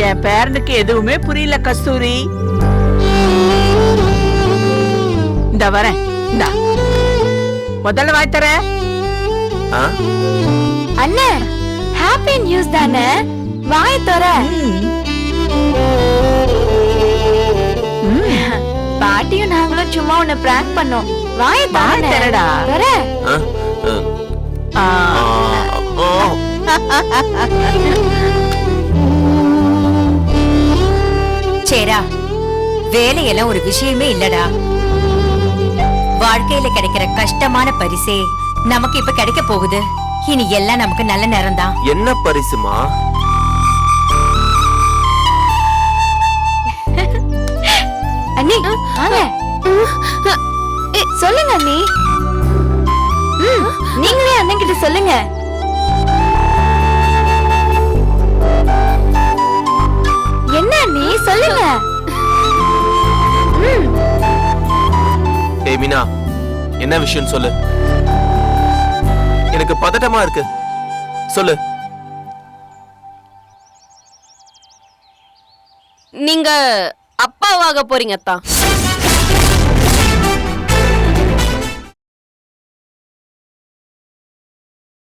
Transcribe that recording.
என் பேரனுக்கு எதுவுமே புரியல கஸ்தூரி. இந்த வரேன், இந்த முதல்ல வாய் தர. அண்ணே, ஹாப்பி நியூஸ் தானே, வாய் தர. பாட்டியும் நாங்களும் சும்மா உன்னை பிராங்க் பண்ணோம். வாய் தரடா. தர. சேரா, வேலையெல்லாம் ஒரு விஷயமே இல்லடா. வாழ்க்கையில கிடைக்கிற கஷ்டமான பரிசே நமக்கு இப்ப கிடைக்க போகுது. இனி எல்லாம் நமக்கு நல்ல நேரம் தான். என்ன பரிசுமா? அண்ணி சொல்லுங்க அண்ணி. நீங்களே அண்ணன் கிட்ட சொல்லுங்க. என்ன அண்ணி சொல்லுங்க. மீனா, என்ன விஷயம் சொல்லு. எனக்கு பதட்டமா இருக்கு, சொல்லு. நீங்க அப்பாவாக போறீங்க தான்.